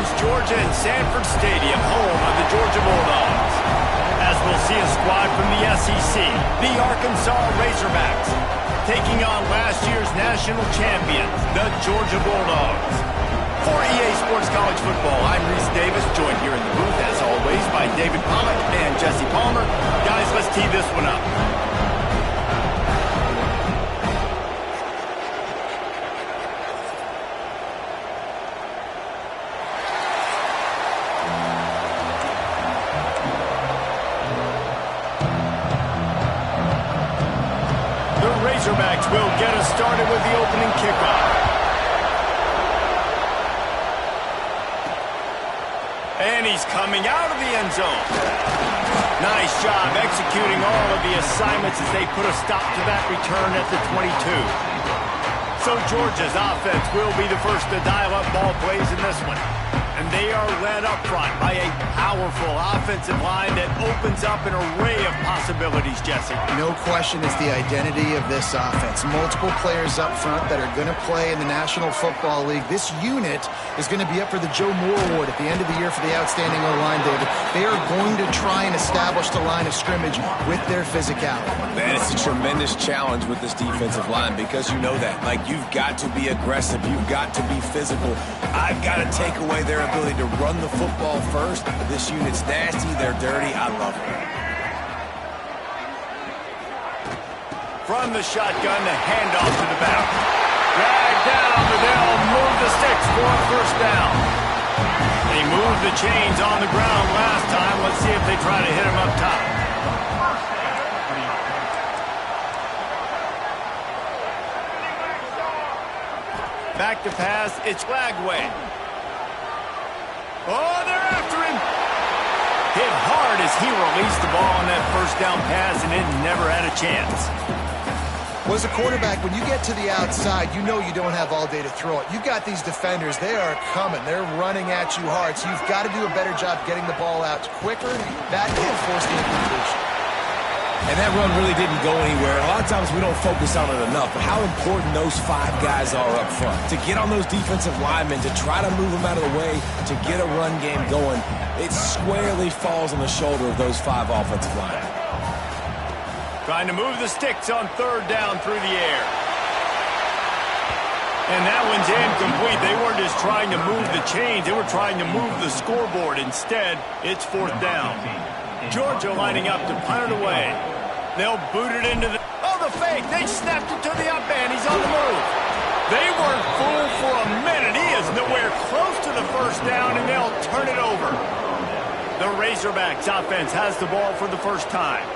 Athens, Georgia, and Sanford Stadium, home of the Georgia Bulldogs. As we'll see a squad from the SEC, the Arkansas Razorbacks, taking on last year's national champions, the Georgia Bulldogs. For EA Sports College Football, I'm Reese Davis, joined here in the booth, as always, by David Pollack and Jesse Palmer. Guys, let's tee this one up. Razorbacks will get us started with the opening kickoff. And he's coming out of the end zone. Nice job executing all of the assignments as they put a stop to that return at the 22. So Georgia's offense will be the first to dial up ball plays in this one. And they are led up front by a powerful offensive line that opens up an array of possibilities, Jesse. No question it's the identity of this offense. Multiple players up front that are going to play in the National Football League. This unit is going to be up for the Joe Moore Award at the end of the year for the outstanding O-line, David. They are going to try and establish the line of scrimmage with their physicality. Man, it's a tremendous challenge with this defensive line because you know that. Like, you've got to be aggressive. You've got to be physical. I've got to take away their ability to run the football first. This unit's nasty. They're dirty. I love it. From the shotgun, the handoff to the back. Drag down, but they'll move the sticks for a first down. They moved the chains on the ground last time. Let's see if they try to hit him up top. Back to pass, it's Lagway. Oh, they're after him. Hit hard as he released the ball on that first down pass, and it never had a chance. Well, as a quarterback, when you get to the outside, you know you don't have all day to throw it. You've got these defenders. They are coming. They're running at you hard, so you've got to do a better job getting the ball out quicker. That hit forced the incompletion. And that run really didn't go anywhere. A lot of times we don't focus on it enough, but how important those five guys are up front. To get on those defensive linemen, to try to move them out of the way, to get a run game going, it squarely falls on the shoulder of those five offensive linemen. Trying to move the sticks on third down through the air. And that one's incomplete. They weren't just trying to move the chains. They were trying to move the scoreboard. Instead, it's fourth down. Georgia lining up to punt it away. They'll boot it into the... Oh, the fake. They snapped it to the up man. He's on the move. They weren't fooled for a minute. He is nowhere close to the first down, and they'll turn it over. The Razorbacks offense has the ball for the first time.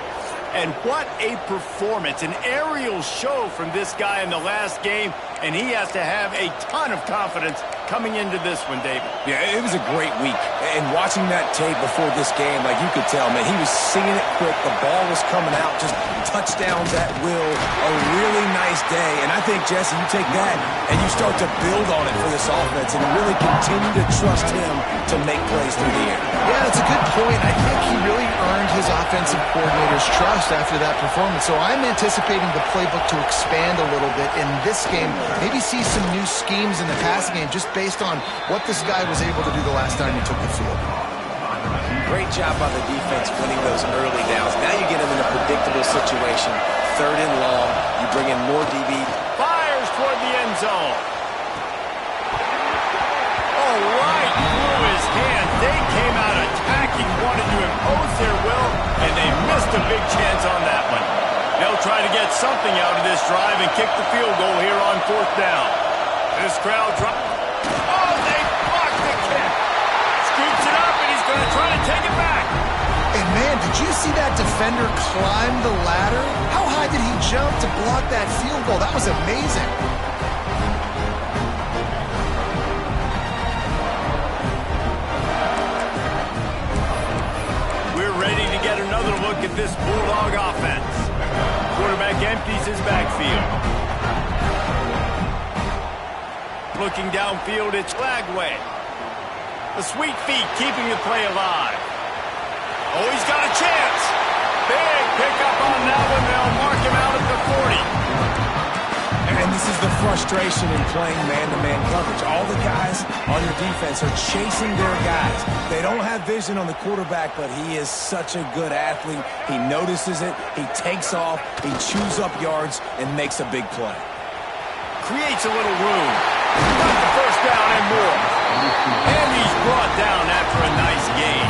And what a performance, an aerial show from this guy in the last game, and he has to have a ton of confidence coming into this one, David. Yeah, it was a great week. And watching that tape before this game, like you could tell, man, he was seeing it quick. The ball was coming out, just touchdowns at will. A really nice day. And I think, Jesse, you take that and you start to build on it for this offense and really continue to trust him to make plays through the air. Yeah, that's a good point. I think he really earned his offensive coordinator's trust after that performance. So I'm anticipating the playbook to expand a little bit in this game. Maybe see some new schemes in the passing game just based on what this guy was able to do the last time he took the field. Great job by the defense winning those early downs. Now you get them in a predictable situation. Third and long. You bring in more DB. Fires toward the end zone. Oh, right through his hand. They came out attacking, wanted to impose their will, and they missed a big chance on that one. They'll try to get something out of this drive and kick the field goal here on fourth down. This crowd drops. Oh, they blocked the kick. Scoops it up, and he's going to try to take it back. And, man, did you see that defender climb the ladder? How high did he jump to block that field goal? That was amazing. We're ready to get another look at this Bulldog offense. Quarterback empties his backfield. Looking downfield, it's Lagway. The sweet feet keeping the play alive. Oh, he's got a chance. Big pickup on that one. They'll mark him out at the 40. And And this is the frustration in playing man-to-man coverage. All the guys on your defense are chasing their guys. They don't have vision on the quarterback, but he is such a good athlete. He notices it, he takes off, he chews up yards, and makes a big play. Creates a little room. Got the first down and more. And he's brought down after a nice gain.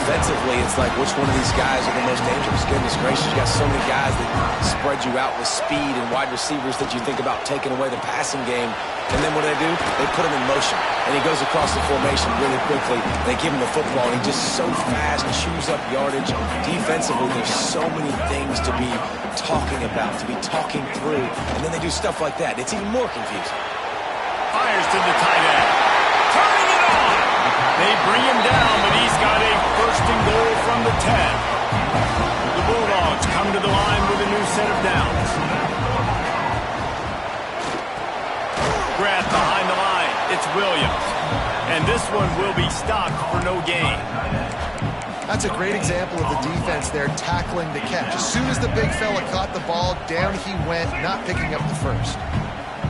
Defensively, it's like which one of these guys are the most dangerous? Goodness gracious, you got so many guys that spread you out with speed and wide receivers that you think about taking away the passing game. And then what do? They put him in motion. And he goes across the formation really quickly. They give him the football, and he just so fast, chews up yardage. Defensively, there's so many things to be talking about, to be talking through. And then they do stuff like that. It's even more confusing. Fires to the tight end. Turning it on. They bring him down, but he's got a first and goal from the 10. The Bulldogs come to the line with a new set of downs. Grab behind the line. It's Williams. And this one will be stopped for no gain. That's a great example of the defense there tackling the catch. As soon as the big fella caught the ball, down he went, not picking up the first.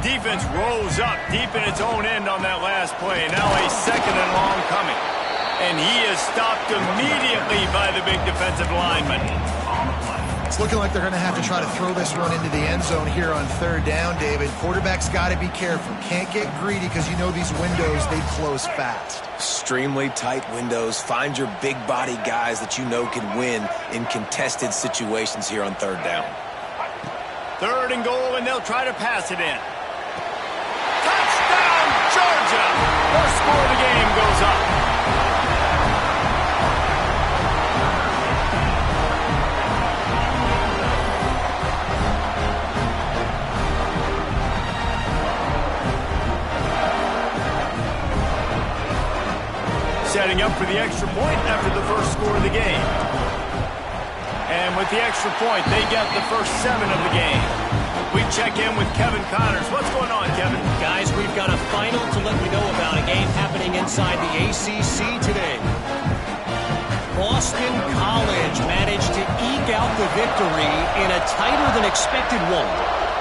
Defense rolls up deep in its own end on that last play. Now a second and long coming. And he is stopped immediately by the big defensive lineman. It's looking like they're going to have to try to throw this one into the end zone here on third down, David. Quarterback's got to be careful. Can't get greedy because you know these windows, they close fast. Extremely tight windows. Find your big body guys that you know can win in contested situations here on third down. Third and goal, and they'll try to pass it in. Touchdown, Georgia! First score of the game goes up. Setting up for the extra point after the first score of the game. And with the extra point, they get the first 7 of the game. We check in with Kevin Connors. What's going on, Kevin? Guys, we've got a final to let you know about, a game happening inside the ACC today. Boston College managed to eke out the victory in a tighter-than-expected one.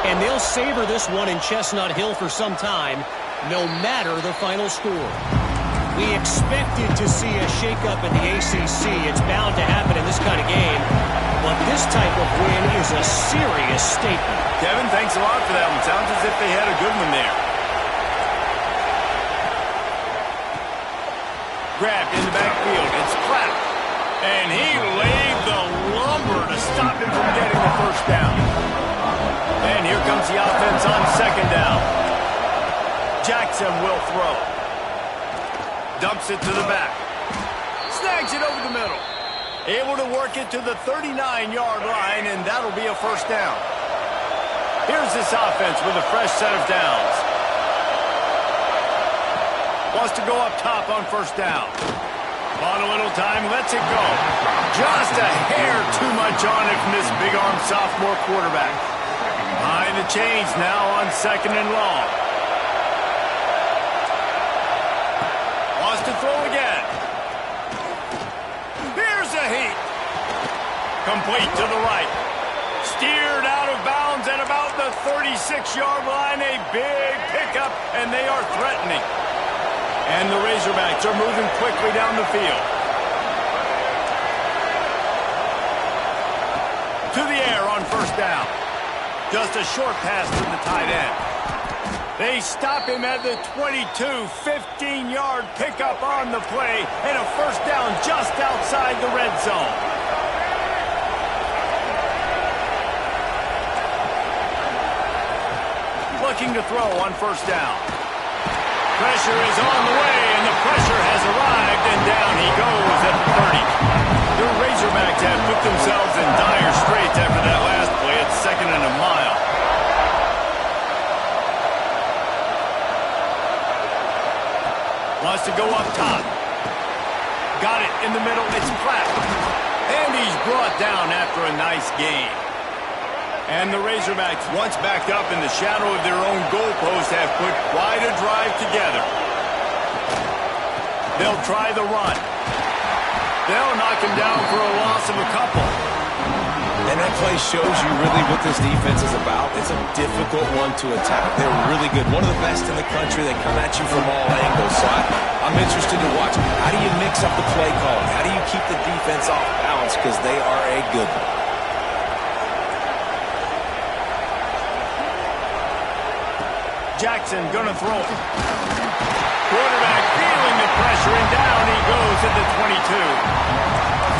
And they'll savor this one in Chestnut Hill for some time, no matter the final score. We expected to see a shakeup in the ACC. It's bound to happen in this kind of game. But this type of win is a serious statement. Kevin, thanks a lot for that one. Sounds as if they had a good one there. Grabbed in the backfield. It's Platt. And he laid the lumber to stop him from getting the first down. And here comes the offense on second down. Jackson will throw. Dumps it to the back. Snags it over the middle. Able to work it to the 39-yard line, and that'll be a first down. Here's this offense with a fresh set of downs. Wants to go up top on first down. On a little time, lets it go. Just a hair too much on it from this big-arm sophomore quarterback. Behind the chains now on second and long. Wants to throw again. Here's a heat. Complete to the right. Steered out of bounds at about the 36-yard line. A big pickup, and they are threatening. And the Razorbacks are moving quickly down the field. To the air on first down. Just a short pass to the tight end. They stop him at the 22, 15-yard pickup on the play, and a first down just outside the red zone. Looking to throw on first down. Pressure is on the way, and the pressure has arrived, and down he goes at the 30. The Razorbacks have put themselves in dire straits after that last play at second and a mile. Wants to go up top. Got it in the middle. It's Platt. And he's brought down after a nice gain. And the Razorbacks, once backed up in the shadow of their own goalpost, have put quite a drive together. They'll try the run. They'll knock him down for a loss of a couple. And that play shows you really what this defense is about. It's a difficult one to attack. They're really good. One of the best in the country. They come at you from all angles. So I'm interested to watch. How do you mix up the play calling? How do you keep the defense off balance? Because they are a good one. Jackson gonna throw it. Quarterback feeling the pressure, and down he goes at the 22.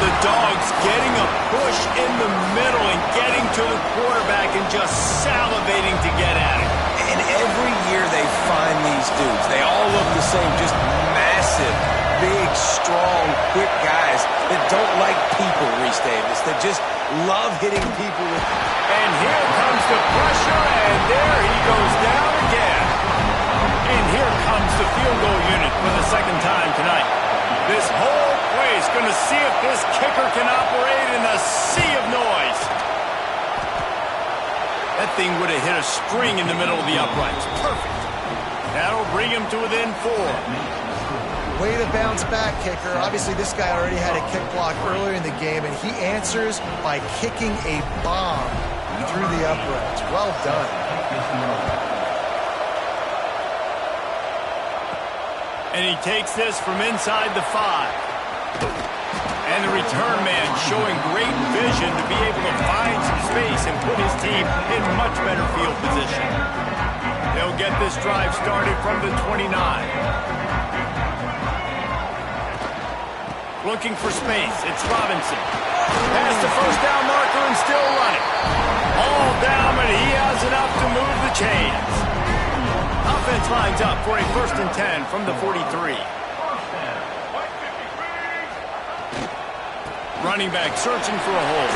The Dogs getting a push in the middle and getting to the quarterback and just salivating to get at it. And every year they find these dudes. They all look the same, just massive, big, strong, quick guys that don't like people, Reese Davis, that just love hitting people. And here comes the pressure, and there he goes down again. And here comes the field goal unit for the second time tonight. This whole place going to see if this kicker can operate in a sea of noise. That thing would have hit a string in the middle of the uprights. Perfect. That'll bring him to within 4. Way to bounce back, kicker. Obviously, this guy already had a kick block earlier in the game, and he answers by kicking a bomb through the uprights. Well done. And he takes this from inside the 5. And the return man showing great vision to be able to find some space and put his team in much better field position. They'll get this drive started from the 29. Looking for space. It's Robinson. Past the first down marker and still running. All down, but he has enough to move the chains. Offense lines up for a 1st and 10 from the 43. Running back searching for a hole.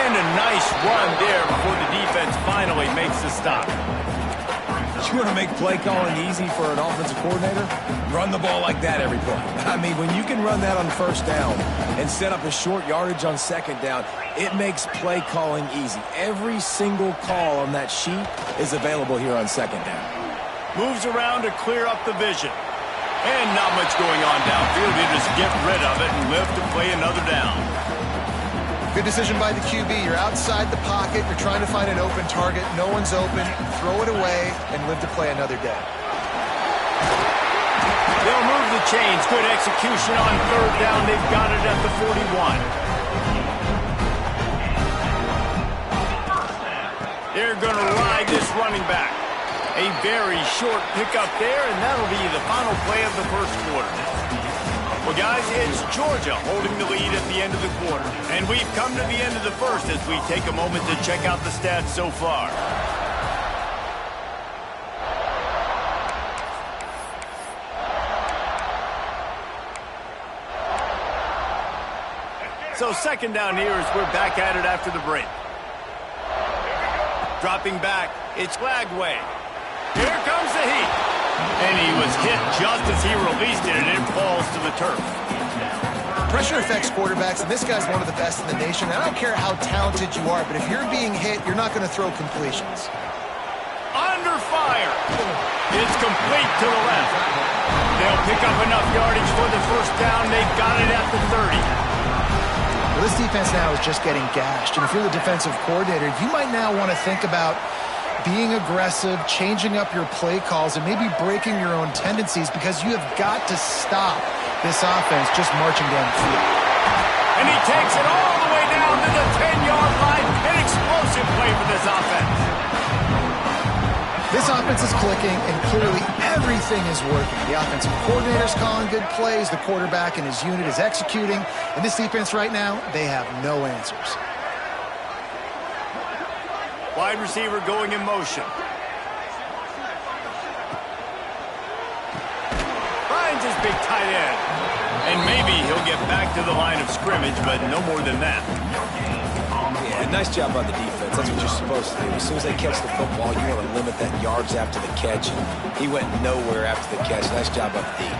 And a nice run there before the defense finally makes the stop. You want to make play calling easy for an offensive coordinator? Run the ball like that every play. I mean, when you can run that on 1st down and set up a short yardage on 2nd down, it makes play calling easy. Every single call on that sheet is available here on 2nd down. Moves around to clear up the vision. And not much going on downfield. They just get rid of it and live to play another down. Good decision by the QB. You're outside the pocket. You're trying to find an open target. No one's open. Throw it away and live to play another day. They'll move the chains. Good execution on 3rd down. They've got it at the 41. They're going to ride this running back. A very short pickup there, and that'll be the final play of the 1st quarter. Well, guys, it's Georgia holding the lead at the end of the quarter. And we've come to the end of the 1st as we take a moment to check out the stats so far. So 2nd down here as we're back at it after the break. Dropping back, it's Flagway. Here comes the heat. And he was hit just as he released it, and it falls to the turf. Pressure affects quarterbacks, and this guy's one of the best in the nation. I don't care how talented you are, but if you're being hit, you're not going to throw completions. Under fire. It's complete to the left. They'll pick up enough yardage for the 1st down. They've got it at the 30. Well, this defense now is just getting gashed, and if you're the defensive coordinator, you might now want to think about being aggressive, changing up your play calls, and maybe breaking your own tendencies because you have got to stop this offense just marching down the field. And he takes it all the way down to the 10-yard line. An explosive play for this offense. This offense is clicking, and clearly everything is working. The offensive coordinator's calling good plays, the quarterback and his unit is executing, and this defense right now, they have no answers. Wide receiver going in motion. Finds his big tight end. And maybe he'll get back to the line of scrimmage, but no more than that. Yeah, nice job by the defense. That's what you're supposed to do. As soon as they catch the football, you want to limit that yards after the catch. And he went nowhere after the catch. Nice job by the D.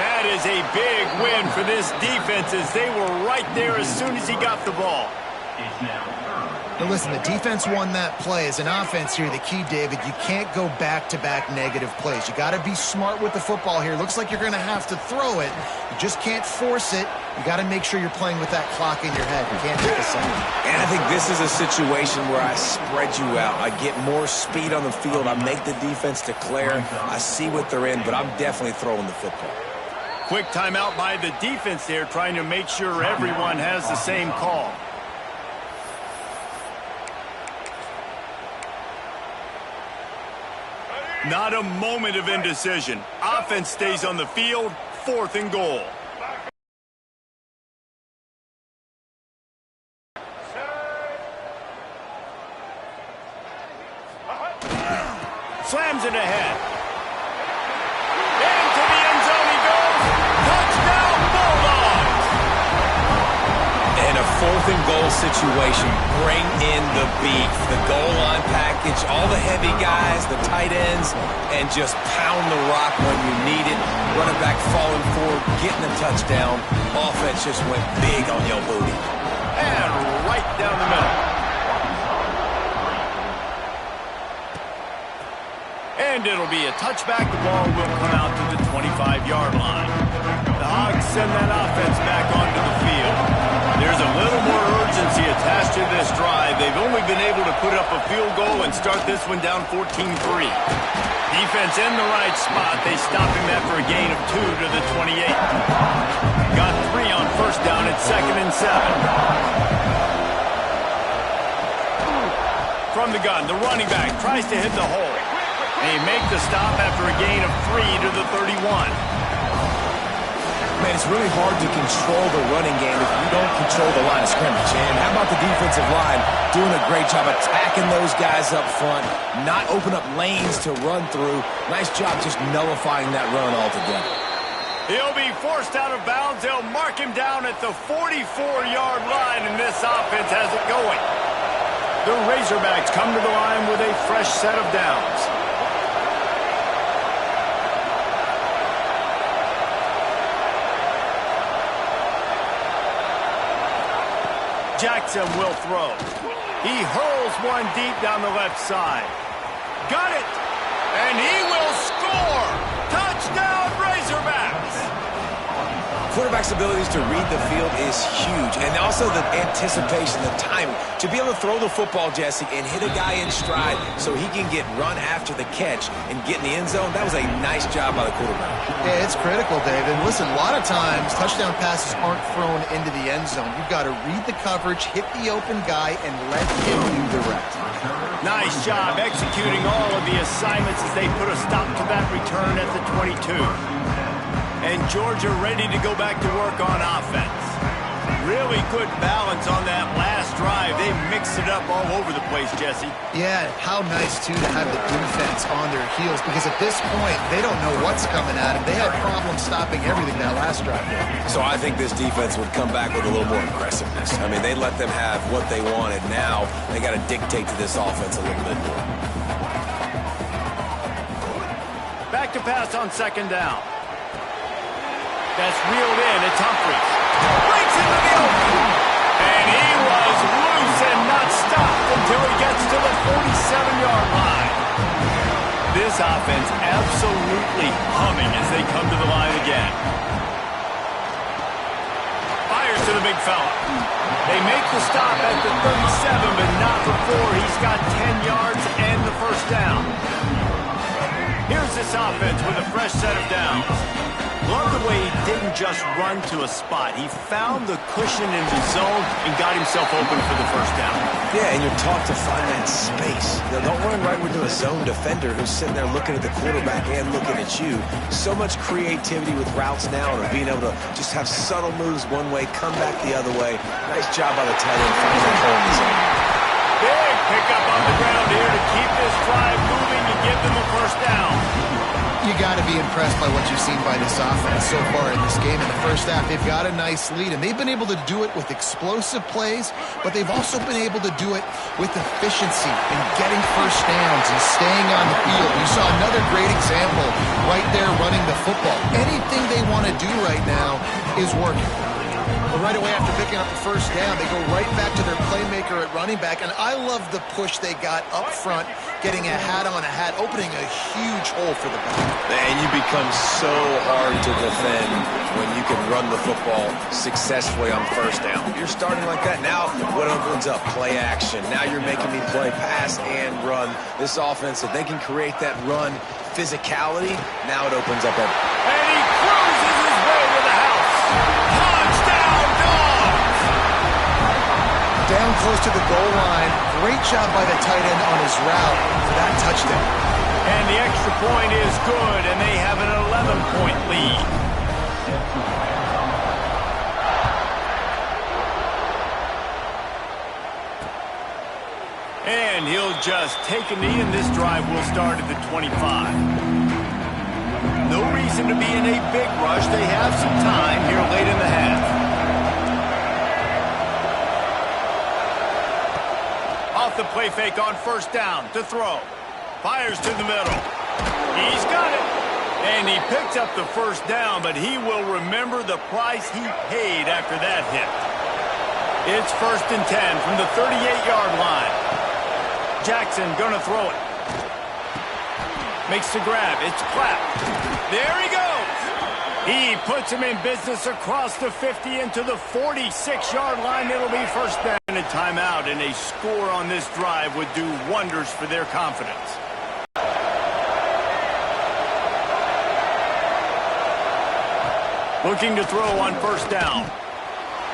That is a big win for this defense as they were right there as soon as he got the ball. It's now 3rd Now listen, the defense won that play. As an offense here, the key, David, you can't go back-to-back negative plays. You got to be smart with the football here. Looks like you're going to have to throw it. You just can't force it. You got to make sure you're playing with that clock in your head. You can't take a second. And I think this is a situation where I spread you out. I get more speed on the field. I make the defense declare. I see what they're in, but I'm definitely throwing the football. Quick timeout by the defense there, trying to make sure everyone has the same call. Not a moment of indecision. Offense stays on the field, 4th and goal. Slams it ahead. Into the end zone he goes. Touchdown, Bulldogs! In a 4th and goal situation, bring in the beef. The goal line package, all the heavy guys, the tight ends, and just pound the rock when you need it. Running back falling forward, getting the touchdown. Offense just went big on your booty. And right down the middle. And it'll be a touchback. The ball will come out to the 25-yard line. The Hogs send that offense back onto the field. There's a little more urgency attached to this drive. They've only been able to put up a field goal and start this one down 14-3. Defense in the right spot. They stop him after a gain of 2 to the 28. Got 3 on first down at 2nd and 7. From the gun, the running back tries to hit the hole. They make the stop after a gain of 3 to the 31. Man, it's really hard to control the running game if you don't control the line of scrimmage. And how about the defensive line doing a great job attacking those guys up front, not open up lanes to run through. Nice job just nullifying that run altogether. He'll be forced out of bounds. They'll mark him down at the 44-yard line, and this offense has it going. The Razorbacks come to the line with a fresh set of downs. Jackson will throw. He hurls one deep down the left side. Got it! And he will score! Touchdown, Razorbacks! Quarterback's abilities to read the field is huge, and also the anticipation, the timing. To be able to throw the football, Jesse, and hit a guy in stride so he can get run after the catch and get in the end zone, that was a nice job by the quarterback. Yeah, it's critical, David. Listen, a lot of times touchdown passes aren't thrown into the end zone. You've got to read the coverage, hit the open guy, and let him do the rest. Nice job executing all of the assignments as they put a stop to that return at the 22. And Georgia ready to go back to work on offense. Really good balance on that last drive. They mixed it up all over the place, Jesse. Yeah, how nice, too, to have the defense on their heels, because at this point, they don't know what's coming at them. They had problems stopping everything that last drive. So I think this defense would come back with a little more aggressiveness. I mean, they let them have what they wanted. Now they got to dictate to this offense a little bit more. Back to pass on 2nd down. That's reeled in. It's Humphries. Breaks into the open. And he was loose and not stopped until he gets to the 47-yard line. This offense absolutely humming as they come to the line again. Fires to the big fella. They make the stop at the 37, but not before he's got 10 yards and the first down. Here's this offense with a fresh set of downs. Love the way he didn't just run to a spot. He found the cushion in the zone and got himself open for the first down. Yeah, and you're taught to find that space. Now, don't run right into a zone defender who's sitting there looking at the quarterback and looking at you. So much creativity with routes now and being able to just have subtle moves one way, come back the other way. Nice job by the tight end finding that hole in the zone. Big pickup on the ground here to keep this drive moving and give them a first down. You got to be impressed by what you've seen by this offense so far in this game. In the first half, they've got a nice lead, and they've been able to do it with explosive plays, but they've also been able to do it with efficiency and getting first downs and staying on the field. You saw another great example right there running the football. Anything they want to do right now is working. But right away after picking up the first down, they go right back to their playmaker at running back. And I love the push they got up front, getting a hat on a hat, opening a huge hole for the back. And you become so hard to defend when you can run the football successfully on first down. You're starting like that. Now what opens up? Play action. Now you're making me play pass and run. This offense, if they can create that run physicality, now it opens up everything. And he cruises his way to the house. Touchdown, Dogs! Down close to the goal line. Great job by the tight end on his route for that touchdown. And the extra point is good, and they have an 11-point lead. And he'll just take a knee, and this drive will start at the 25. No reason to be in a big rush. They have some time here late in the half. Off the play fake on first down to throw. Fires to the middle. He's got it. And he picks up the first down, but he will remember the price he paid after that hit. It's 1st and 10 from the 38-yard line. Jackson gonna throw it. Makes the grab. It's clapped. There he goes. He puts him in business across the 50 into the 46-yard line. It'll be first down and a timeout, and a score on this drive would do wonders for their confidence. Looking to throw on first down.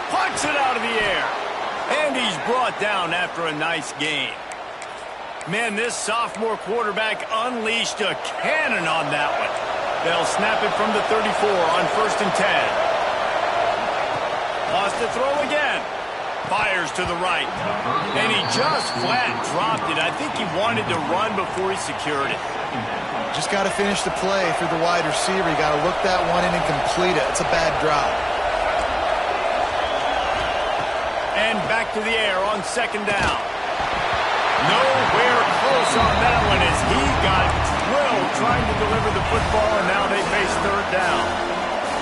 Pucks it out of the air. And he's brought down after a nice gain. Man, this sophomore quarterback unleashed a cannon on that one. They'll snap it from the 34 on 1st and 10. Lost the throw again. Fires to the right. And he just flat dropped it. I think he wanted to run before he secured it. Just got to finish the play through the wide receiver. You got to look that one in and complete it. It's a bad drop. And back to the air on 2nd down. Nowhere close on that one as he got drilled trying to deliver the football, and now they face 3rd down.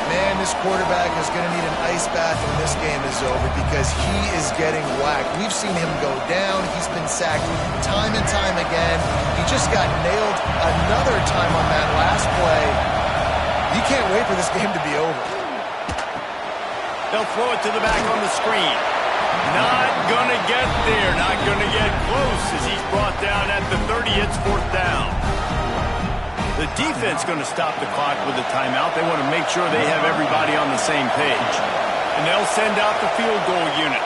Man, this quarterback is going to need an ice bath when this game is over because he is getting whacked. We've seen him go down. He's been sacked time and time again. He just got nailed another time on that last play. You can't wait for this game to be over. They'll throw it to the back on the screen. Not going to get there. Not going to get close as he's brought down at the 30. It's 4th down. The defense going to stop the clock with a timeout. They want to make sure they have everybody on the same page. And they'll send out the field goal unit.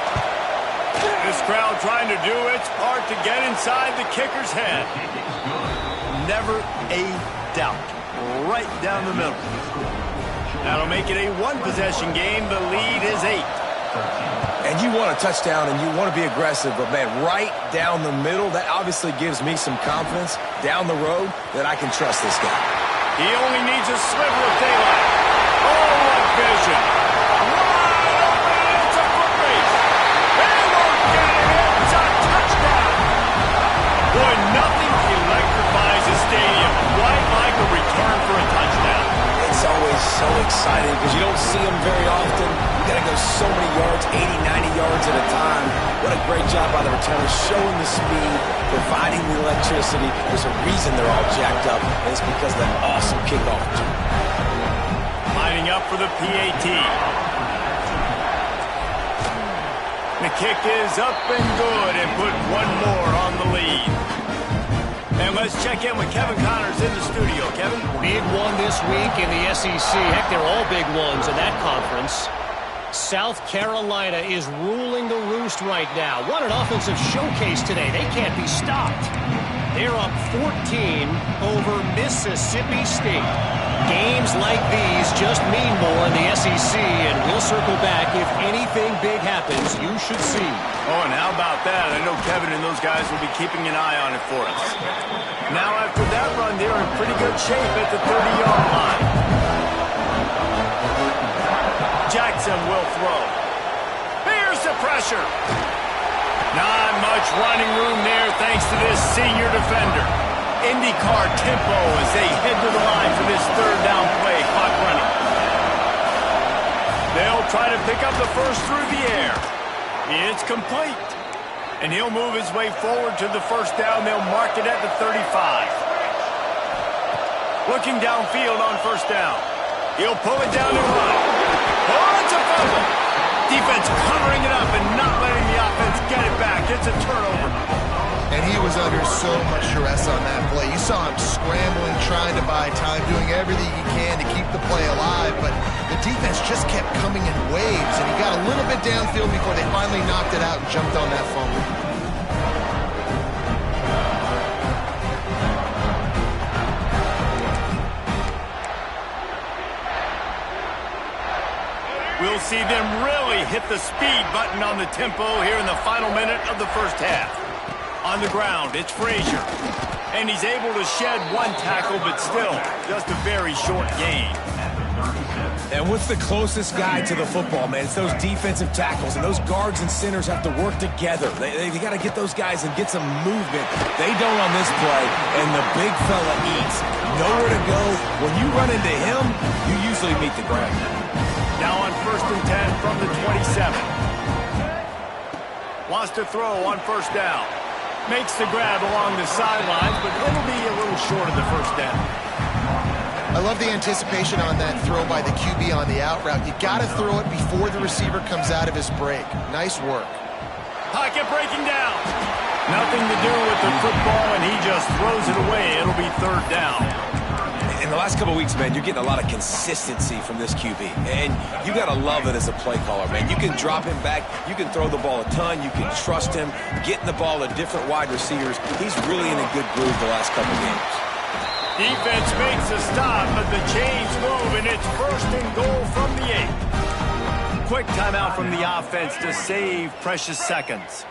This crowd trying to do its part to get inside the kicker's head. Never a doubt. Right down the middle. That'll make it a one-possession game. The lead is 8. And you want a touchdown and you want to be aggressive, but man, right down the middle, that obviously gives me some confidence down the road that I can trust this guy. He only needs a sliver of daylight. Oh, what vision. Wide open, it's a foot race. They won't get it. It's a touchdown. Boy, nothing electrifies a stadium quite like a return for a touchdown. It's always so exciting because you don't see them very often. You got to go so many yards, 80, 90 yards at a time. What a great job by the returners, showing the speed, providing the electricity. There's a reason they're all jacked up, and it's because of that awesome kickoff return. Lining up for the PAT. The kick is up and good and put one more on the lead. And let's check in with Kevin Connors in the studio. Kevin? Big one this week in the SEC. Heck, they're all big ones in that conference. South Carolina is ruling the roost right now. What an offensive showcase today. They can't be stopped. They're up 14 over Mississippi State. Games like these just mean more in the SEC, and we'll circle back. If anything big happens, you should see. Oh, and how about that? I know Kevin and those guys will be keeping an eye on it for us. Now, after that run, they're in pretty good shape at the 30-yard line. Jackson will throw. Here's the pressure. Not much running room there thanks to this senior defender. IndyCar tempo as they head to the line for this 3rd down play. Clock running. They'll try to pick up the first through the air. It's complete. And he'll move his way forward to the first down. They'll mark it at the 35. Looking downfield on first down. He'll pull it down and run. Oh, it's a fumble. Defense covering it up and not letting the offense get it back. It's a turnover. And he was under so much stress on that play. You saw him scrambling, trying to buy time, doing everything he can to keep the play alive, but the defense just kept coming in waves, and he got a little bit downfield before they finally knocked it out and jumped on that fumble. We'll see them really hit the speed button on the tempo here in the final minute of the first half. On the ground, it's Frazier. And he's able to shed one tackle, but still, just a very short gain. And what's the closest guy to the football, man? It's those defensive tackles, and those guards and centers have to work together. They got to get those guys and get some movement. They don't on this play, and the big fella eats. Nowhere to go. When you run into him, you usually meet the ground. Now on 1st and 10 from the 27. Wants to throw on first down. Makes the grab along the sidelines, but it'll be a little short of the first down. I love the anticipation on that throw by the QB on the out route. You got to throw it before the receiver comes out of his break. Nice work. Pocket breaking down. Nothing to do with the football, and he just throws it away. It'll be third down. In the last couple of weeks, man, you're getting a lot of consistency from this QB. And you got to love it as a play caller, man. You can drop him back. You can throw the ball a ton. You can trust him. Getting the ball to different wide receivers. He's really in a good groove the last couple of games. Defense makes a stop, but the chains move, and it's 1st and goal from the 8. Quick timeout from the offense to save precious seconds.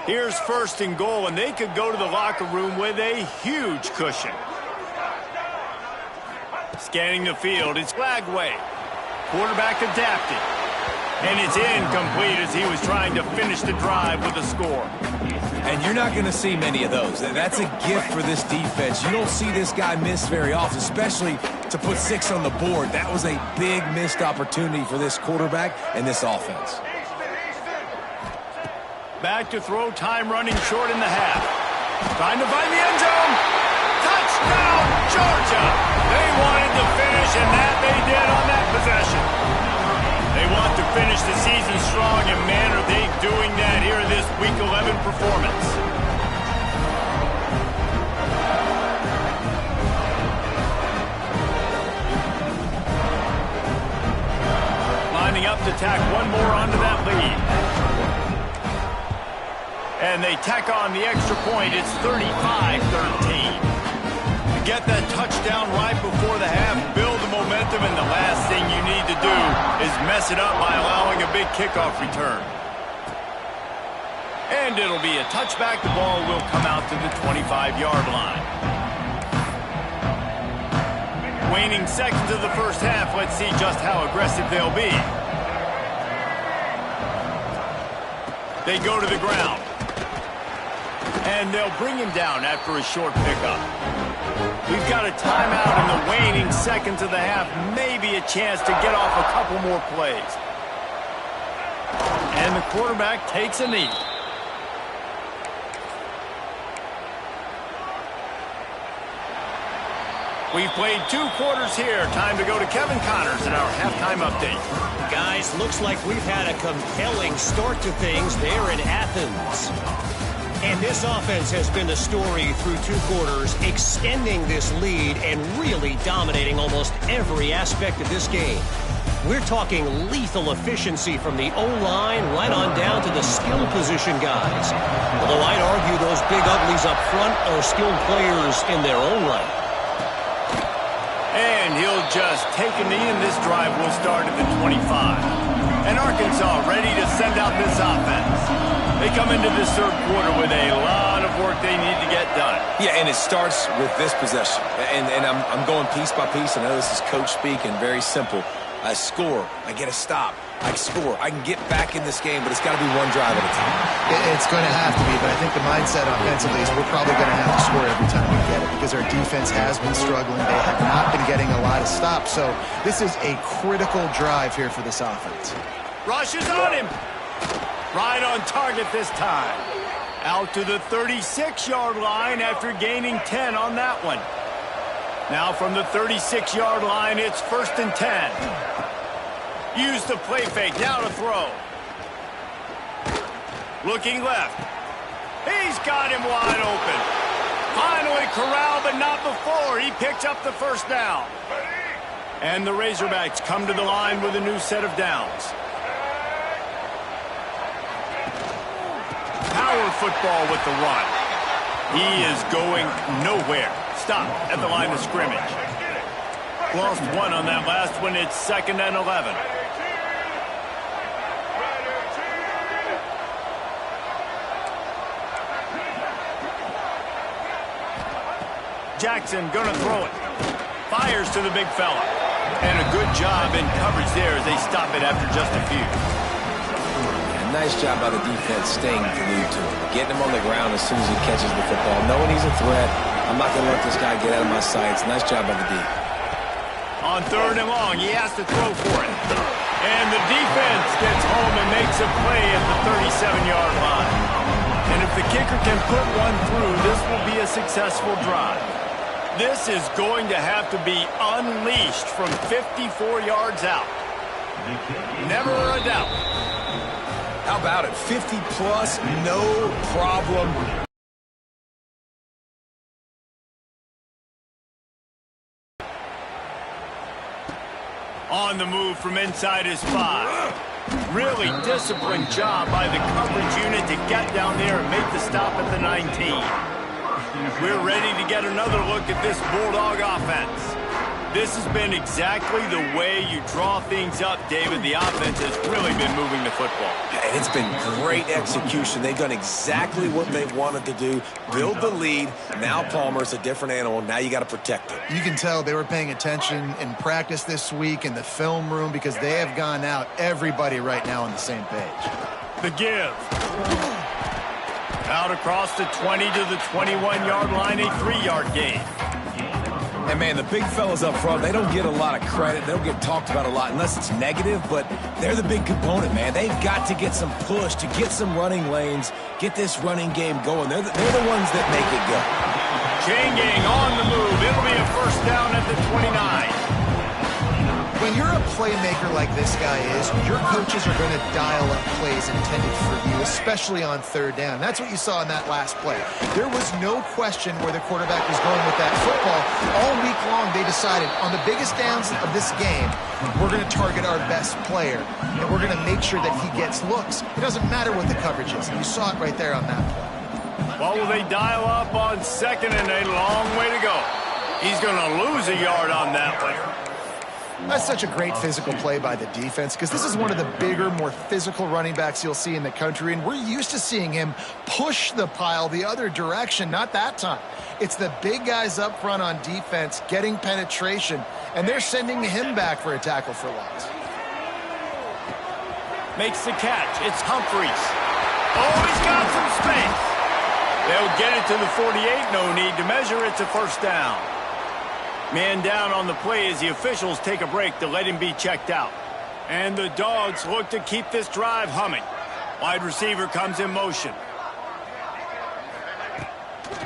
Here's 1st and goal, and they could go to the locker room with a huge cushion. Scanning the field, it's Lagway. Quarterback adapted. And it's incomplete as he was trying to finish the drive with a score. And you're not going to see many of those. That's a gift for this defense. You don't see this guy miss very often, especially to put 6 on the board. That was a big missed opportunity for this quarterback and this offense. Back to throw, time running short in the half. Trying to find the end zone. Touchdown, Georgia! They wanted to finish, and that they did on that possession. They want to finish the season strong, and man, are they doing that here in this Week 11 performance. Lining up to tack one more onto that lead. And they tack on the extra point. It's 35-13. Get that touchdown right before the half, build the momentum, and the last thing you need to do is mess it up by allowing a big kickoff return. And it'll be a touchback. The ball will come out to the 25-yard line. Waning seconds of the first half. Let's see just how aggressive they'll be. They go to the ground. And they'll bring him down after a short pickup. We've got a timeout in the waning seconds of the half. Maybe a chance to get off a couple more plays. And the quarterback takes a knee. We've played 2 quarters here. Time to go to Kevin Connors in our halftime update. Guys, looks like we've had a compelling start to things there in Athens. And this offense has been the story through 2 quarters, extending this lead and really dominating almost every aspect of this game. We're talking lethal efficiency from the O-line right on down to the skill position guys. Although I'd argue those big uglies up front are skilled players in their own right. And he'll just take a knee, and this drive will start at the 25. And Arkansas ready to send out this offense. They come into this 3rd quarter with a lot of work they need to get done. Yeah, and it starts with this possession. And I'm going piece by piece. I know this is coach speak and very simple. I score. I get a stop. I score. I can get back in this game, but it's got to be one drive at a time. It's going to have to be, but I think the mindset offensively is we're probably going to have to score every time we get it because our defense has been struggling. They have not been getting a lot of stops, so this is a critical drive here for this offense. Rushes on him. Right on target this time. Out to the 36-yard line after gaining 10 on that one. Now from the 36-yard line, it's 1st and 10. Use the play fake. Now to throw. Looking left. He's got him wide open. Finally corralled, but not before. He picks up the first down. And the Razorbacks come to the line with a new set of downs. Power football with the run. He is going nowhere. Stop at the line of scrimmage. Lost one on that last one. It's 2nd and 11. Jackson gonna throw it. Fires to the big fella. And a good job in coverage there as they stop it after just a few. Nice job by the defense staying glued to him. Getting him on the ground as soon as he catches the football. Knowing he's a threat, I'm not going to let this guy get out of my sights. Nice job by the D. On 3rd and long, he has to throw for it. And the defense gets home and makes a play at the 37-yard line. And if the kicker can put one through, this will be a successful drive. This is going to have to be unleashed from 54 yards out. Never a doubt. How about it? 50-plus, no problem. On the move from inside his 5. Really disciplined job by the coverage unit to get down there and make the stop at the 19. We're ready to get another look at this Bulldog offense. This has been exactly the way you draw things up, David. The offense has really been moving the football. And it's been great execution. They've done exactly what they wanted to do. Build the lead. Now Palmer's a different animal. Now you got to protect him. You can tell they were paying attention in practice this week in the film room because they have gone out, everybody right now on the same page. The give. Out across the 20 to the 21-yard line, a 3-yard gain. And, man, the big fellas up front, they don't get a lot of credit. They don't get talked about a lot unless it's negative, but they're the big component, man. They've got to get some push, to get some running lanes, get this running game going. They're the ones that make it go. Chain gang on the move. It'll be a 1st down at the 29. When you're a playmaker like this guy is, your coaches are going to dial up plays intended for you, especially on 3rd down. That's what you saw in that last play. There was no question where the quarterback was going with that football. All week long, they decided on the biggest downs of this game, we're going to target our best player, and we're going to make sure that he gets looks. It doesn't matter what the coverage is. You saw it right there on that play. Well, will they dial up on 2nd and a long way to go? He's going to lose a yard on that one. That's such a great physical play by the defense because this is one of the bigger, more physical running backs you'll see in the country, and we're used to seeing him push the pile the other direction. Not that time. It's the big guys up front on defense getting penetration, and they're sending him back for a tackle for loss. Makes the catch. It's Humphreys. Oh, he's got some space. They'll get it to the 48. No need to measure. It's a 1st down. Man down on the play as the officials take a break to let him be checked out. And the Dogs look to keep this drive humming. Wide receiver comes in motion.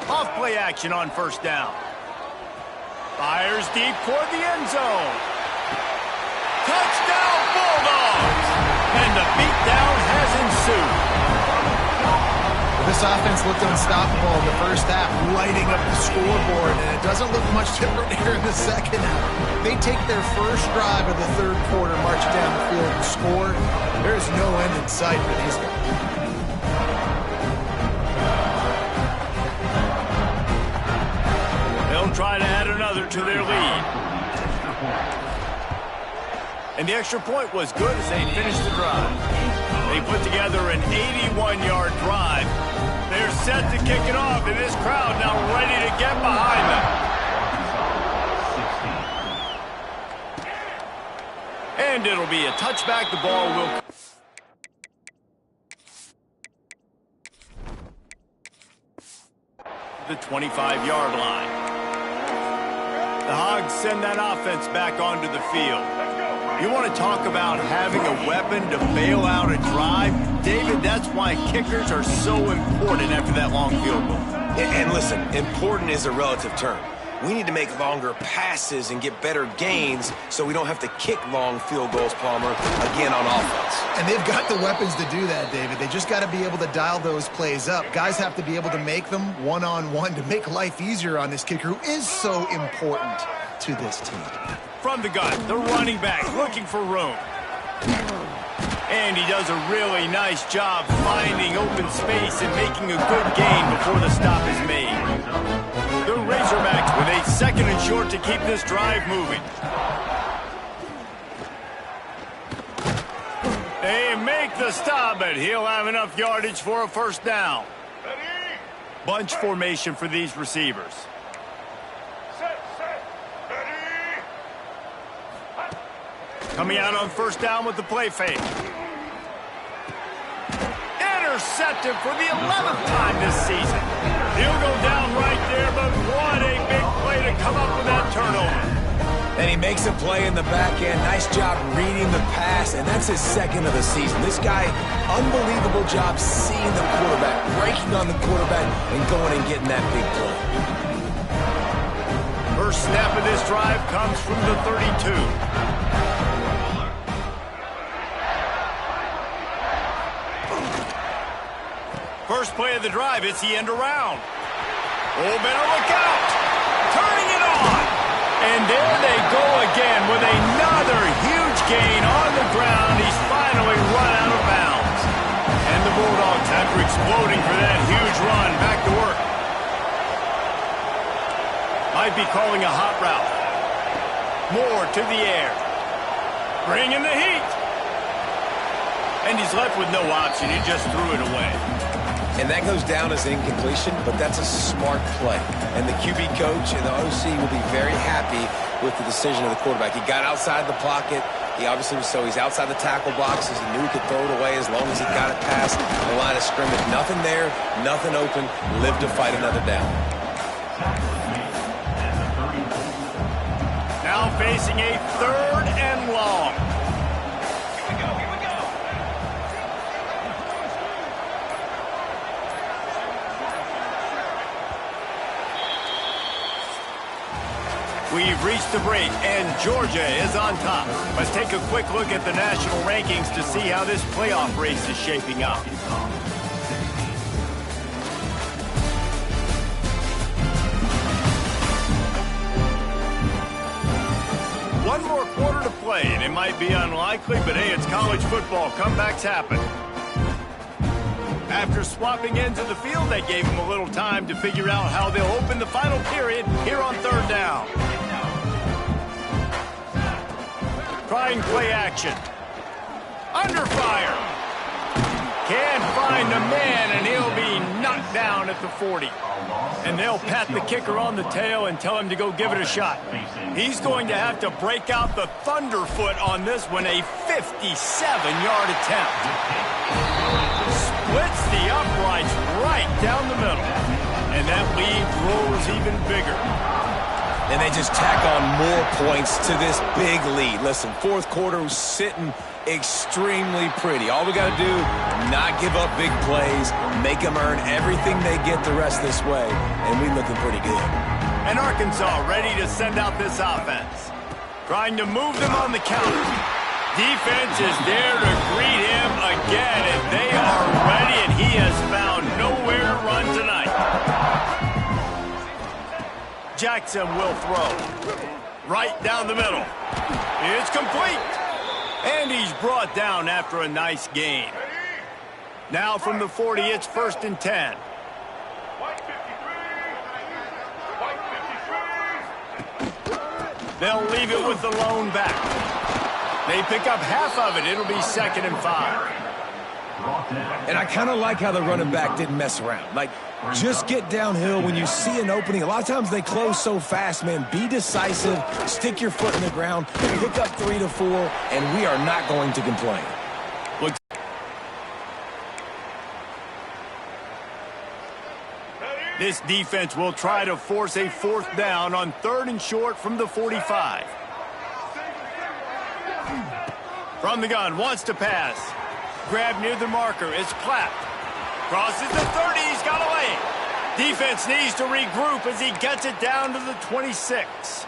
Off play action on 1st down. Fires deep toward the end zone. Touchdown Bulldogs! And the beatdown has ensued. This offense looked unstoppable in the first half, lighting up the scoreboard, and it doesn't look much different here in the second half. They take their first drive of the 3rd quarter, march down the field and score. There is no end in sight for these guys. They'll try to add another to their lead. And the extra point was good as they finished the drive. They put together an 81-yard drive. They're set to kick it off, and this crowd now ready to get behind them. And it'll be a touchback. The ball will... the 25-yard line. The Hogs send that offense back onto the field. You want to talk about having a weapon to bail out a drive? David, that's why kickers are so important after that long field goal. And listen, important is a relative term. We need to make longer passes and get better gains so we don't have to kick long field goals, Palmer, again on offense. And they've got the weapons to do that, David. They just got to be able to dial those plays up. Guys have to be able to make them one-on-one to make life easier on this kicker who is so important to this team. From the gun, the running back looking for room. And he does a really nice job finding open space and making a good gain before the stop is made. The Razorbacks with a 2nd and short to keep this drive moving. They make the stop, but he'll have enough yardage for a first down. Bunch formation for these receivers. Coming out on first down with the play fake. Intercepted for the 11th time this season. He'll go down right there, but what a big play to come up with that turnover. And he makes a play in the back end. Nice job reading the pass, and that's his 2nd of the season. This guy, unbelievable job seeing the quarterback, breaking on the quarterback, and going and getting that big play. First snap of this drive comes from the 32. First play of the drive, it's the end around. Oh, better look out. Turning it on. And there they go again with another huge gain on the ground. He's finally run out of bounds. And the Bulldogs, after exploding for that huge run, back to work. Might be calling a hot route. Moore to the air. Bringing the heat. And he's left with no option. He just threw it away. And that goes down as incompletion, but that's a smart play. And the QB coach and the OC will be very happy with the decision of the quarterback. He got outside the pocket. He obviously was he's outside the tackle boxes. He knew he could throw it away as long as he got it past the line of scrimmage. Nothing there, nothing open. Live to fight another down. Now facing a 3rd and long. We've reached the break, and Georgia is on top. Let's take a quick look at the national rankings to see how this playoff race is shaping up. One more quarter to play, and it might be unlikely, but hey, it's college football. Comebacks happen. After swapping ends of the field, that gave them a little time to figure out how they'll open the final period here on 3rd down. Trying play action. Under fire. Can't find the man, and he'll be knocked down at the 40. And they'll pat the kicker on the tail and tell him to go give it a shot. He's going to have to break out the thunderfoot on this one, a 57-yard attempt. Splits the uprights right down the middle. And that lead grows even bigger. And they just tack on more points to this big lead. Listen, 4th quarter was sitting extremely pretty. All we got to do, not give up big plays, make them earn everything they get the rest this way, and we're looking pretty good. And Arkansas ready to send out this offense. Trying to move them on the counter. Defense is there to greet him again, and they are ready, and he has found nowhere to run tonight. Jackson will throw. Right down the middle. It's complete. And he's brought down after a nice gain. Now from the 40, it's 1st and 10. They'll leave it with the lone back. They pick up half of it. It'll be 2nd and 5. And I kind of like how the running back didn't mess around. Like, just get downhill when you see an opening. A lot of times they close so fast, man. Be decisive, stick your foot in the ground, pick up 3 to 4, and we are not going to complain. This defense will try to force a 4th down on 3rd and short from the 45. From the gun, wants to pass. Grab near the marker, it's clapped. Crosses the 30, he's got away. Defense needs to regroup as he gets it down to the 26.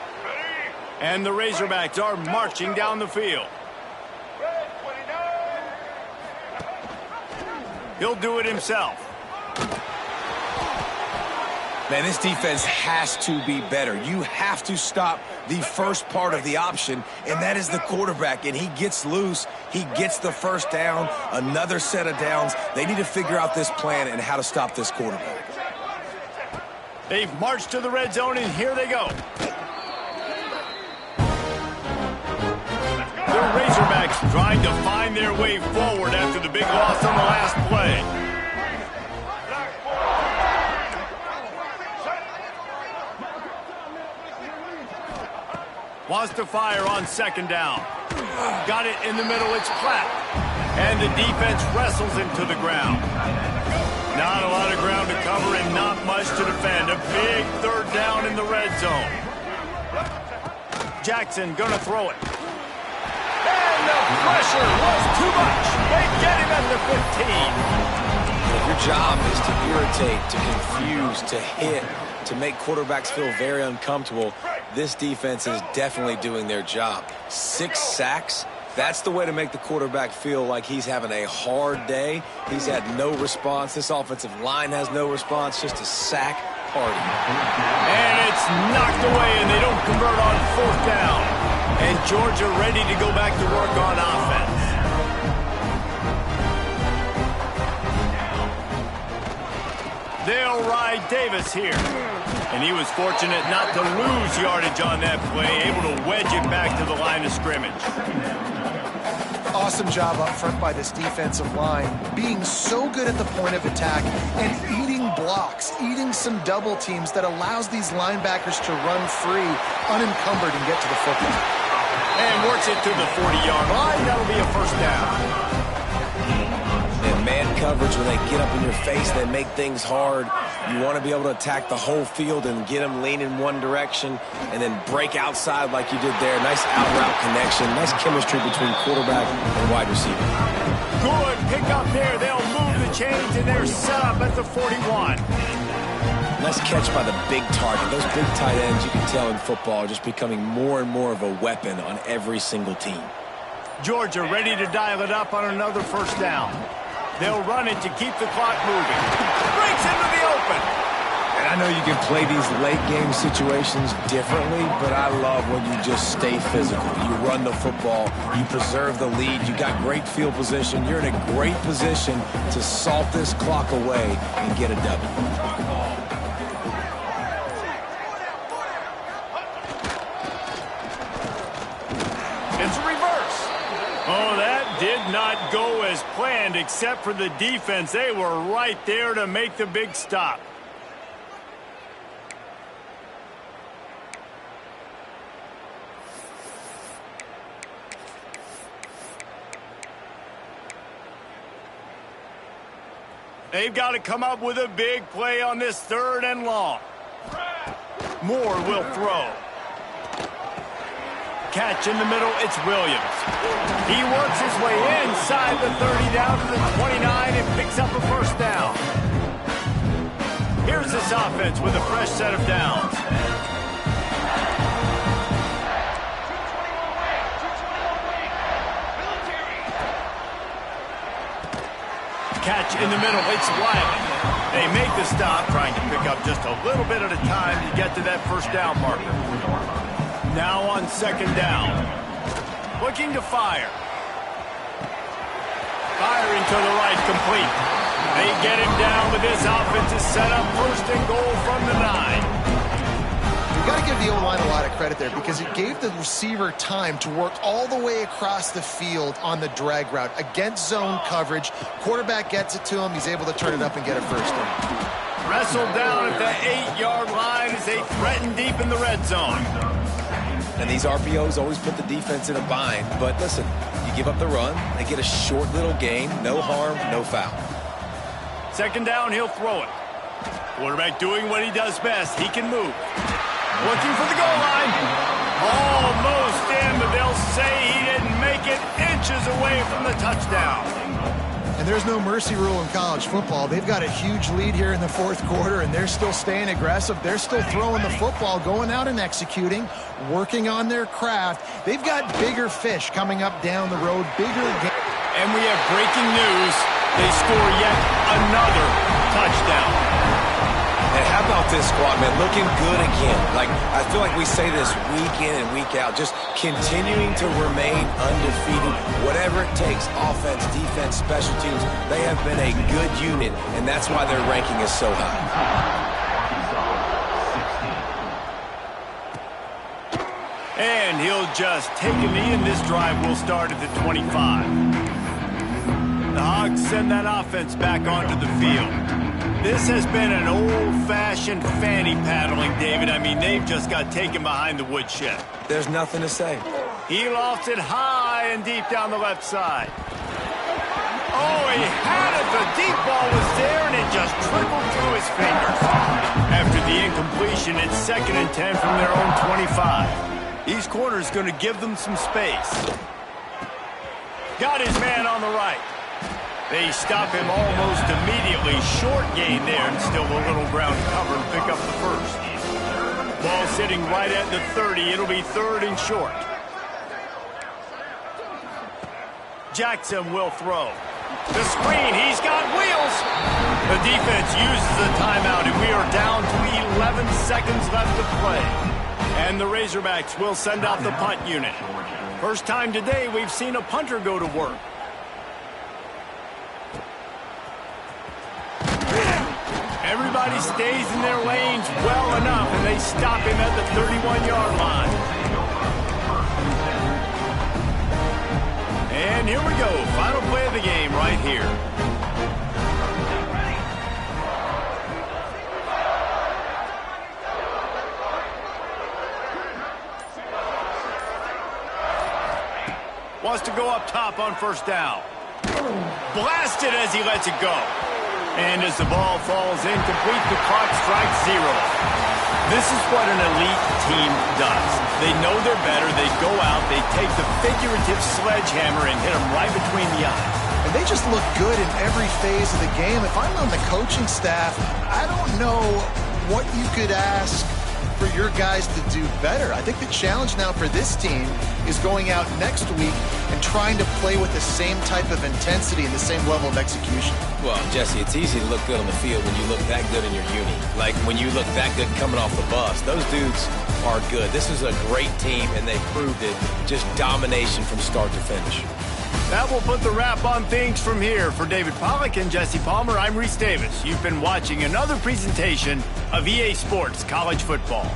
And the Razorbacks are marching down the field. He'll do it himself. Man, this defense has to be better. You have to stop the first part of the option, and that is the quarterback. And he gets loose. He gets the first down, another set of downs. They need to figure out this plan and how to stop this quarterback. They've marched to the red zone, and here they go. The Razorbacks trying to find their way forward after the big loss on the last play. Wants to fire on second down. Got it in the middle, it's flat. And the defense wrestles him to the ground. Not a lot of ground to cover and not much to defend. A big third down in the red zone. Jackson gonna throw it. And the pressure was too much. They get him at the 15. If your job is to irritate, to confuse, to hit, to make quarterbacks feel very uncomfortable, this defense is definitely doing their job. 6 sacks, that's the way to make the quarterback feel like he's having a hard day. He's had no response. This offensive line has no response, just a sack party. And it's knocked away, and they don't convert on fourth down. And Georgia ready to go back to work on offense. They'll ride Davis here. And he was fortunate not to lose yardage on that play, able to wedge it back to the line of scrimmage. Awesome job up front by this defensive line, being so good at the point of attack and eating blocks, eating some double teams that allows these linebackers to run free, unencumbered, and get to the football. And works it to the 40-yard line. That'll be a first down. And man coverage, when they get up in your face, they make things hard. You want to be able to attack the whole field and get them leaning one direction and then break outside like you did there. Nice out-route connection. Nice chemistry between quarterback and wide receiver. Good pick up there. They'll move the chains, and they're set up at the 41. Nice catch by the big target. Those big tight ends, you can tell in football, are just becoming more and more of a weapon on every single team. Georgia ready to dial it up on another first down. They'll run it to keep the clock moving. Breaks into the open. And I know you can play these late-game situations differently, but I love when you just stay physical. You run the football. You preserve the lead. You got great field position. You're in a great position to salt this clock away and get a W. It's a reverse. Oh, that did not go as planned, except for the defense. They were right there to make the big stop. They've got to come up with a big play on this third and long. Moore will throw. Catch in the middle, it's Williams. He works his way inside the 30 down to the 29 and picks up a first down. Here's this offense with a fresh set of downs. Catch in the middle, it's Wiley. They make the stop, trying to pick up just a little bit at a time to get to that first down marker. Now on second down. Looking to fire. Firing to the right, complete. They get him down, but this offense is set up first and goal from the 9. You got to give the O-line a lot of credit there because it gave the receiver time to work all the way across the field on the drag route against zone coverage. Quarterback gets it to him. He's able to turn it up and get a first down. Wrestled down at the 8-yard line as they threaten deep in the red zone. And these RPOs always put the defense in a bind. But listen, you give up the run, they get a short little gain, no harm, no foul. Second down, he'll throw it. Quarterback doing what he does best. He can move. Looking for the goal line. Almost in, but they'll say he didn't make it, inches down. And there's no mercy rule in college football. They've got a huge lead here in the fourth quarter, and they're still staying aggressive. They're still throwing the football, going out and executing, working on their craft. They've got bigger fish coming up down the road, bigger game. And we have breaking news. They score yet another touchdown. And how about this squad, man? Looking good again. Like, I feel like we say this week in and week out, just continuing to remain undefeated. Whatever it takes, offense, defense, special teams, they have been a good unit, and that's why their ranking is so high. And he'll just take a knee, and this drive will start at the 25. The Hogs send that offense back onto the field. This has been an old-fashioned fanny paddling, David. I mean, they've just got taken behind the woodshed. There's nothing to say. He lofts it high and deep down the left side. Oh, he had it. The deep ball was there, and it just trickled through his fingers. After the incompletion, it's 2nd and 10 from their own 25. These corners going to give them some space. Got his man on the right. They stop him almost immediately. Short gain there, and still a little ground cover to pick up the first. Ball sitting right at the 30. It'll be 3rd and short. Jackson will throw. The screen, he's got wheels. The defense uses a timeout, and we are down to 11 seconds left to play. And the Razorbacks will send out the punt unit. First time today we've seen a punter go to work. Everybody stays in their lanes well enough, and they stop him at the 31-yard line. And here we go. Final play of the game right here. Wants to go up top on first down. Blasted as he lets it go. And as the ball falls incomplete, the clock strikes 0. This is what an elite team does. They know they're better. They go out, they take the figurative sledgehammer and hit them right between the eyes. And they just look good in every phase of the game. If I'm on the coaching staff, I don't know what you could ask for your guys to do better. I think the challenge now for this team is going out next week and trying to play with the same type of intensity and the same level of execution. Well, Jesse, it's easy to look good on the field when you look that good in your uni. Like when you look that good coming off the bus. Those dudes are good. This is a great team, and they proved it. Just domination from start to finish. That will put the wrap on things from here. For David Pollack and Jesse Palmer, I'm Reese Davis. You've been watching another presentation of EA Sports College Football.